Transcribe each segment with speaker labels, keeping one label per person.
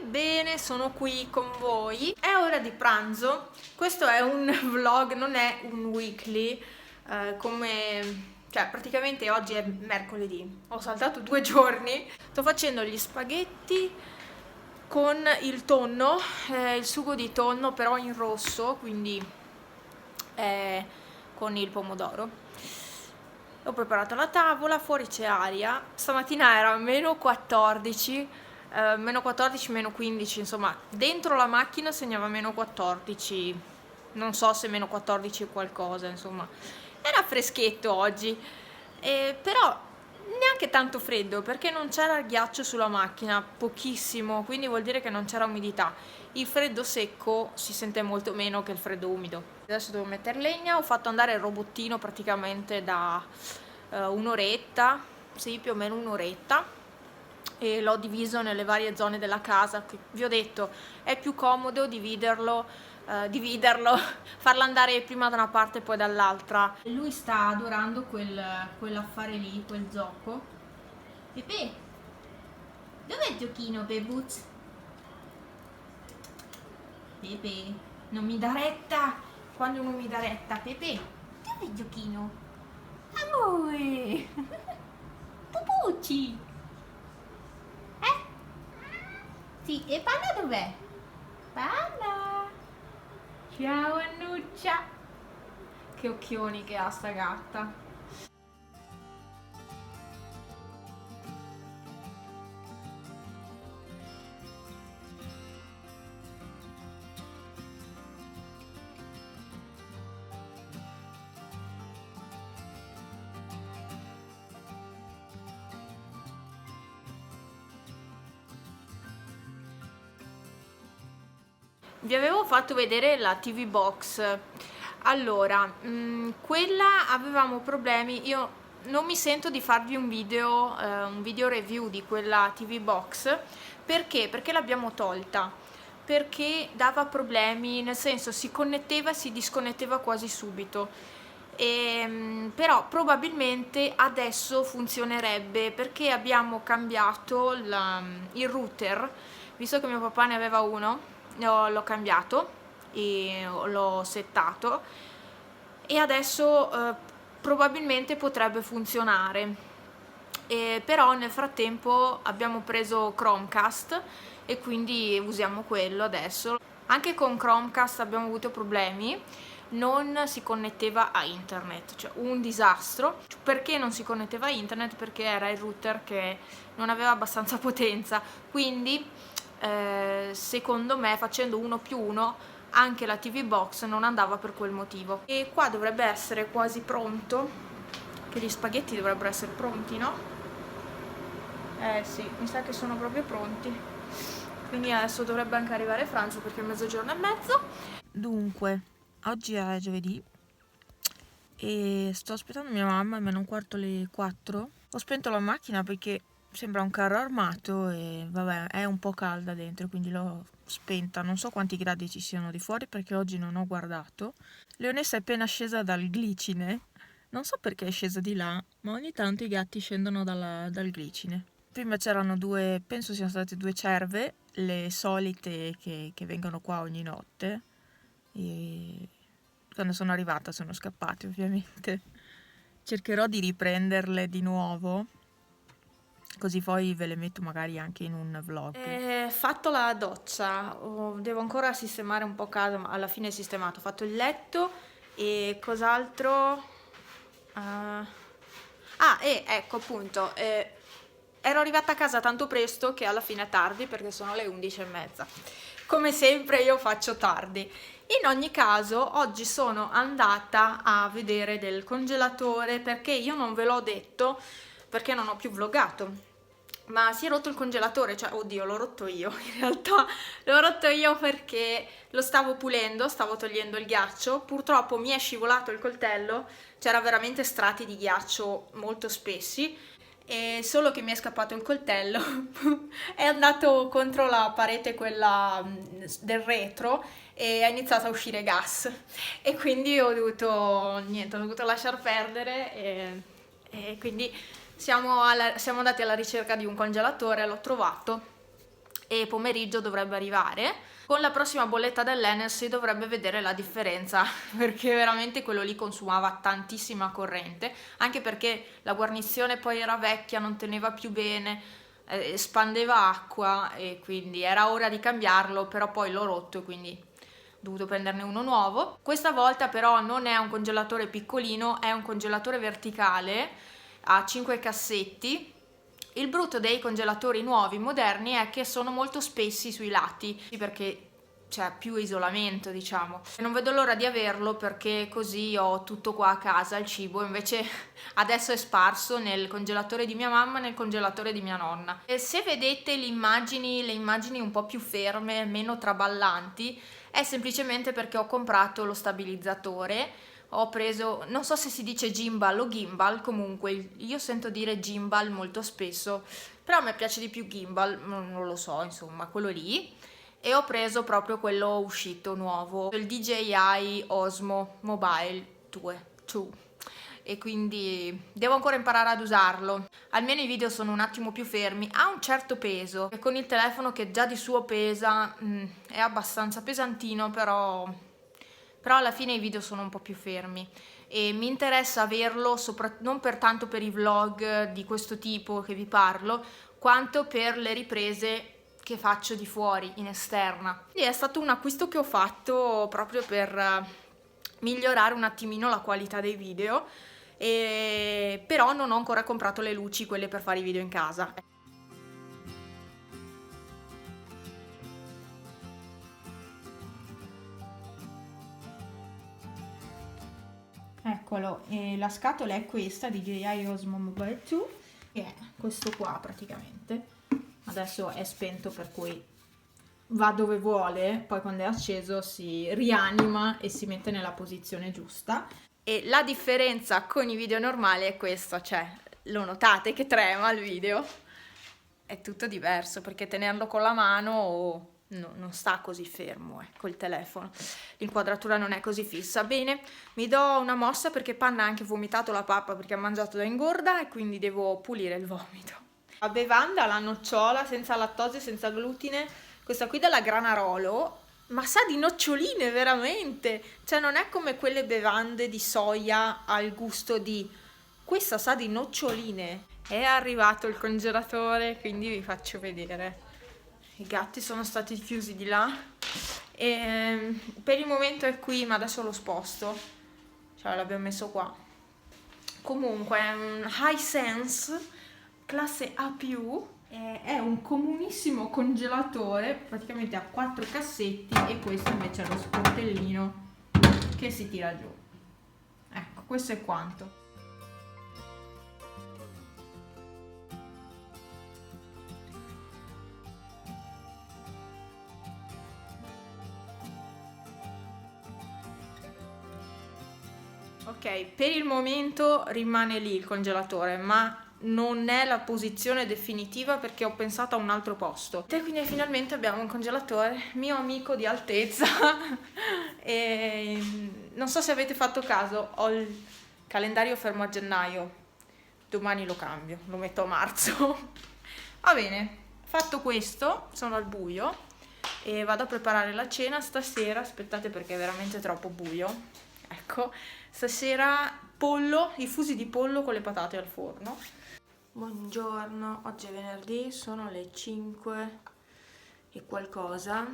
Speaker 1: Ebbene, sono qui con voi. È ora di pranzo. Questo è un vlog, non è un weekly, cioè praticamente oggi è mercoledì. Ho saltato 2 giorni. Sto facendo gli spaghetti con il tonno, il sugo di tonno però in rosso, quindi con il pomodoro. Ho preparato la tavola, fuori c'è aria. Stamattina era meno 14, meno 14, meno 15, insomma, dentro la macchina segnava meno 14. Non so se meno 14 è qualcosa, insomma. Era freschetto oggi, però neanche tanto freddo perché non c'era il ghiaccio sulla macchina, pochissimo, quindi vuol dire che non c'era umidità. Il freddo secco si sente molto meno che il freddo umido. Adesso devo mettere legna, ho fatto andare il robottino praticamente da un'oretta, sì, più o meno un'oretta, e l'ho diviso nelle varie zone della casa, che vi ho detto è più comodo dividerlo, farlo andare prima da una parte e poi dall'altra. Lui sta adorando quell'affare lì, quel gioco. Pepe, dov'è il giochino, Bebuz? Pepe, non mi dà retta! Quando non mi dà retta, Pepe, dov'è il giochino? Amore! Pupucci! Sì, e Panna dov'è? Panna! Ciao Annuccia! Che occhioni che ha sta gatta! Vi avevo fatto vedere la TV Box. Allora, quella avevamo problemi. Io non mi sento di farvi un video review di quella TV Box. Perché? Perché l'abbiamo tolta. Perché dava problemi, nel senso si connetteva e si disconnetteva quasi subito. Però probabilmente adesso funzionerebbe perché abbiamo cambiato il router, visto che mio papà ne aveva uno, l'ho cambiato e l'ho settato e adesso probabilmente potrebbe funzionare. Però nel frattempo abbiamo preso Chromecast e quindi usiamo quello adesso. Anche con Chromecast abbiamo avuto problemi, non si connetteva a internet, cioè un disastro. Perché non si connetteva a internet? Perché era il router che non aveva abbastanza potenza, quindi secondo me facendo 1+1 anche la TV Box non andava per quel motivo. E qua dovrebbe essere quasi pronto, che gli spaghetti dovrebbero essere pronti, no? Sì, mi sa che sono proprio pronti. Quindi adesso dovrebbe anche arrivare Franzo perché è 12:30. Dunque, oggi è giovedì e sto aspettando mia mamma, almeno un quarto alle 4. Ho spento la macchina perché sembra un carro armato e vabbè, è un po' calda dentro, quindi l'ho spenta. Non so quanti gradi ci siano di fuori perché oggi non ho guardato. Leonessa è appena scesa dal glicine. Non so perché è scesa di là, ma ogni tanto i gatti scendono dal glicine. Prima c'erano penso siano state 2 cerve, le solite che vengono qua ogni notte. E quando sono arrivata sono scappate, ovviamente. Cercherò di riprenderle di nuovo, così poi ve le metto magari anche in un vlog. Fatto la doccia, devo ancora sistemare un po' casa, ma alla fine è sistemato. Ho fatto il letto e cos'altro? E ecco appunto, ero arrivata a casa tanto presto che alla fine è tardi perché sono le 11:30. Come sempre io faccio tardi. In ogni caso, oggi sono andata a vedere del congelatore perché io non ve l'ho detto perché non ho più vloggato. Ma si è rotto il congelatore, cioè, oddio, l'ho rotto io, in realtà l'ho rotto io perché lo stavo pulendo, stavo togliendo il ghiaccio, purtroppo mi è scivolato il coltello, c'era veramente strati di ghiaccio molto spessi, e solo che mi è scappato il coltello, è andato contro la parete quella del retro e ha iniziato a uscire gas e quindi ho dovuto lasciar perdere e quindi siamo andati alla ricerca di un congelatore, l'ho trovato e pomeriggio dovrebbe arrivare. Con la prossima bolletta dell'Enel si dovrebbe vedere la differenza, perché veramente quello lì consumava tantissima corrente, anche perché la guarnizione poi era vecchia, non teneva più bene, espandeva acqua, e quindi era ora di cambiarlo, però poi l'ho rotto e quindi ho dovuto prenderne uno nuovo. Questa volta però non è un congelatore piccolino, è un congelatore verticale a 5 cassetti. Il brutto dei congelatori nuovi, moderni, è che sono molto spessi sui lati, perché c'è più isolamento, diciamo. Non vedo l'ora di averlo, perché così ho tutto qua a casa, il cibo, invece adesso è sparso nel congelatore di mia mamma e nel congelatore di mia nonna. E se vedete le immagini un po' più ferme, meno traballanti, è semplicemente perché ho comprato lo stabilizzatore. Ho preso, non so se si dice gimbal o gimbal, comunque io sento dire gimbal molto spesso, però a me piace di più gimbal, non lo so, insomma, quello lì. E ho preso proprio quello uscito nuovo, il DJI Osmo Mobile 2. E quindi devo ancora imparare ad usarlo. Almeno i video sono un attimo più fermi, ha un certo peso, e con il telefono che già di suo pesa, è abbastanza pesantino, però alla fine i video sono un po' più fermi e mi interessa averlo non per tanto per i vlog di questo tipo che vi parlo, quanto per le riprese che faccio di fuori, in esterna. E è stato un acquisto che ho fatto proprio per migliorare un attimino la qualità dei video, però non ho ancora comprato le luci, quelle per fare i video in casa. Eccolo, e la scatola è questa, DJI Osmo Mobile 2, che è questo qua praticamente. Adesso è spento, per cui va dove vuole, poi quando è acceso si rianima e si mette nella posizione giusta. E la differenza con i video normali è questa, cioè lo notate che trema il video? È tutto diverso, perché tenerlo con la mano non sta così fermo, col telefono. L'inquadratura non è così fissa. Bene, mi do una mossa perché Panna ha anche vomitato la pappa perché ha mangiato da ingorda e quindi devo pulire il vomito. La bevanda, la nocciola, senza lattosio, senza glutine, questa qui della Granarolo, ma sa di noccioline veramente, cioè non è come quelle bevande di soia al gusto di... Questa sa di noccioline. È arrivato il congelatore, quindi vi faccio vedere. I gatti sono stati chiusi di là e per il momento è qui, ma adesso lo sposto, cioè l'abbiamo messo qua. Comunque è un Hisense classe A+, è un comunissimo congelatore, praticamente ha 4 cassetti, e questo invece è lo sportellino che si tira giù. Ecco, questo è quanto. Ok, per il momento rimane lì il congelatore, ma non è la posizione definitiva perché ho pensato a un altro posto. E quindi finalmente abbiamo un congelatore mio amico di altezza. E non so se avete fatto caso, ho il calendario fermo a gennaio, domani lo cambio, lo metto a marzo. Va bene, fatto questo, sono al buio e vado a preparare la cena stasera. Aspettate perché è veramente troppo buio. Ecco, stasera pollo, i fusi di pollo con le patate al forno. Buongiorno, oggi è venerdì, sono le 5 e qualcosa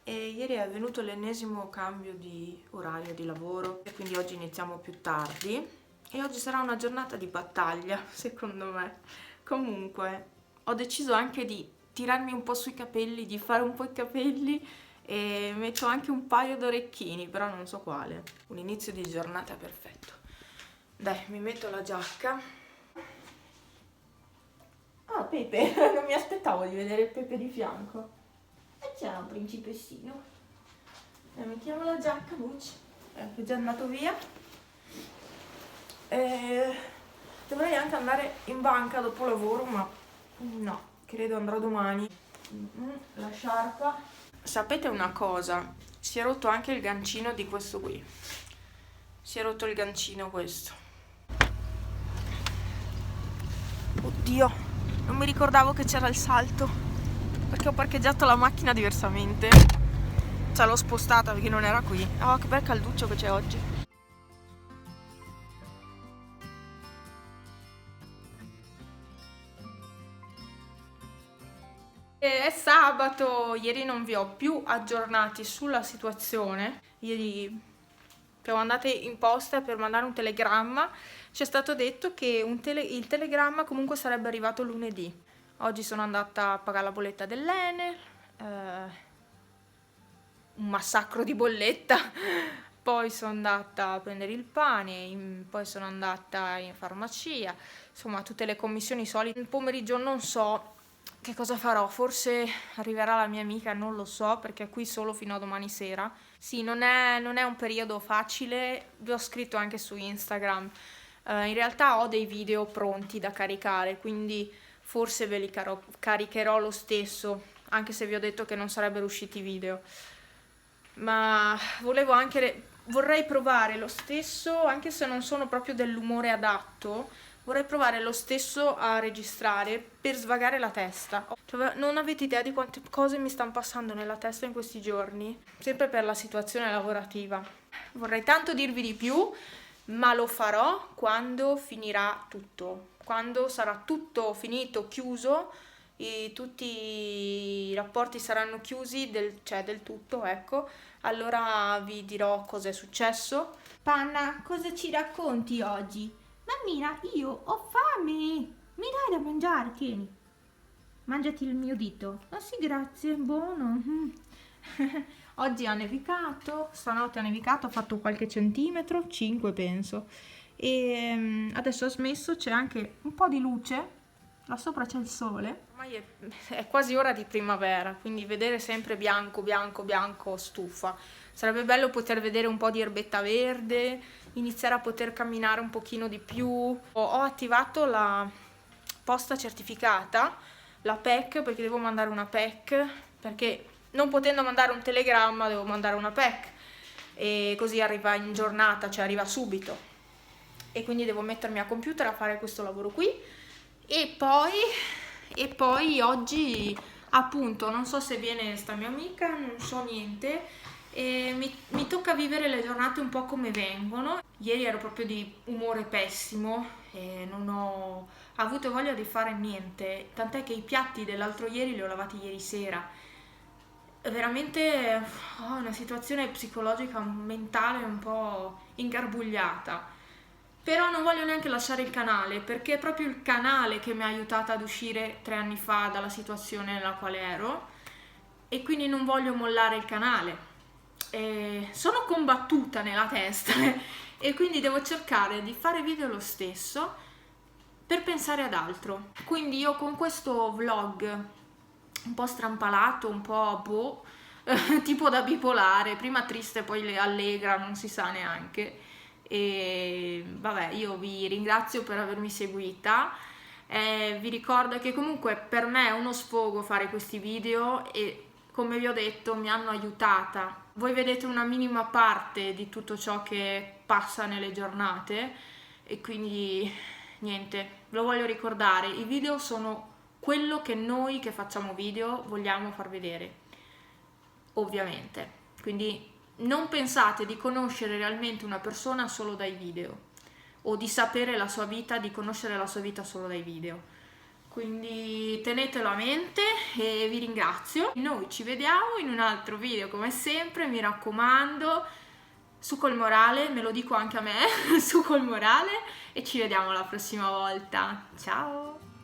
Speaker 1: e ieri è avvenuto l'ennesimo cambio di orario di lavoro e quindi oggi iniziamo più tardi e oggi sarà una giornata di battaglia, secondo me. Comunque, ho deciso anche di tirarmi un po' sui capelli, di fare un po' i capelli e metto anche un paio d'orecchini, però non so quale. Un inizio di giornata perfetto. Dai, mi metto la giacca. Ah, Pepe, non mi aspettavo di vedere il Pepe di fianco. E c'è un principessino. Mettiamo la giacca, Bucci, che è già andato via. Dovrei anche andare in banca dopo lavoro, ma no, credo andrò domani. La sciarpa. Sapete una cosa? Si è rotto anche il gancino di questo qui. Si è rotto il gancino questo. Oddio, non mi ricordavo che c'era il salto. perché ho parcheggiato la macchina diversamente. Cioè l'ho spostata perché non era qui. Oh, che bel calduccio che c'è oggi. È sabato, ieri non vi ho più aggiornati sulla situazione. Ieri siamo andate in posta per mandare un telegramma, ci è stato detto che il telegramma comunque sarebbe arrivato lunedì. Oggi sono andata a pagare la bolletta dell'Enel, un massacro di bolletta, poi sono andata a prendere il pane, poi sono andata in farmacia, insomma tutte le commissioni solite. Il pomeriggio non so che cosa farò, forse arriverà la mia amica, non lo so, perché è qui solo fino a domani sera. Sì, non è un periodo facile, vi ho scritto anche su Instagram. In realtà ho dei video pronti da caricare, quindi forse ve li caricherò lo stesso, anche se vi ho detto che non sarebbero usciti video. Ma vorrei provare lo stesso, anche se non sono proprio dell'umore adatto, vorrei provare lo stesso a registrare per svagare la testa. Cioè, non avete idea di quante cose mi stanno passando nella testa in questi giorni, sempre per la situazione lavorativa. Vorrei tanto dirvi di più, ma lo farò quando finirà tutto, quando sarà tutto finito, chiuso, tutti i rapporti saranno chiusi, cioè del tutto, ecco, allora vi dirò cosa è successo. Panna, cosa ci racconti oggi? Mammina, io ho fame. Mi dai da mangiare, tieni. Mangiati il mio dito. Ah sì, grazie, buono. Oggi ha nevicato, stanotte ha nevicato, ha fatto qualche centimetro, 5 penso. E adesso ha smesso, c'è anche un po' di luce, là sopra c'è il sole. Ormai è quasi ora di primavera, quindi vedere sempre bianco, bianco, bianco stufa. Sarebbe bello poter vedere un po' di erbetta verde, iniziare a poter camminare un pochino di più. Ho attivato la posta certificata, la PEC, perché devo mandare una PEC, perché non potendo mandare un telegramma devo mandare una PEC e così arriva in giornata, cioè arriva subito. E quindi devo mettermi a computer a fare questo lavoro qui. E poi oggi appunto non so se viene sta mia amica, non so niente, e mi tocca vivere le giornate un po' come vengono. Ieri ero proprio di umore pessimo e non ho avuto voglia di fare niente, tant'è che i piatti dell'altro ieri li ho lavati ieri sera. Veramente ho una situazione psicologica, mentale un po' ingarbugliata. Però non voglio neanche lasciare il canale, perché è proprio il canale che mi ha aiutata ad uscire 3 anni fa dalla situazione nella quale ero, e quindi non voglio mollare il canale. Sono combattuta nella testa e quindi devo cercare di fare video lo stesso per pensare ad altro. Quindi io con questo vlog un po' strampalato, un po' boh, tipo da bipolare, prima triste poi allegra, non si sa neanche. E vabbè, io vi ringrazio per avermi seguita, vi ricordo che comunque per me è uno sfogo fare questi video e come vi ho detto mi hanno aiutata. Voi vedete una minima parte di tutto ciò che passa nelle giornate e quindi niente, lo voglio ricordare, i video sono quello che noi che facciamo video vogliamo far vedere, ovviamente, quindi non pensate di conoscere realmente una persona solo dai video o di sapere la sua vita, di conoscere la sua vita solo dai video. Quindi tenetelo a mente e vi ringrazio. Noi ci vediamo in un altro video come sempre, mi raccomando, su col morale, me lo dico anche a me, su col morale e ci vediamo la prossima volta. Ciao!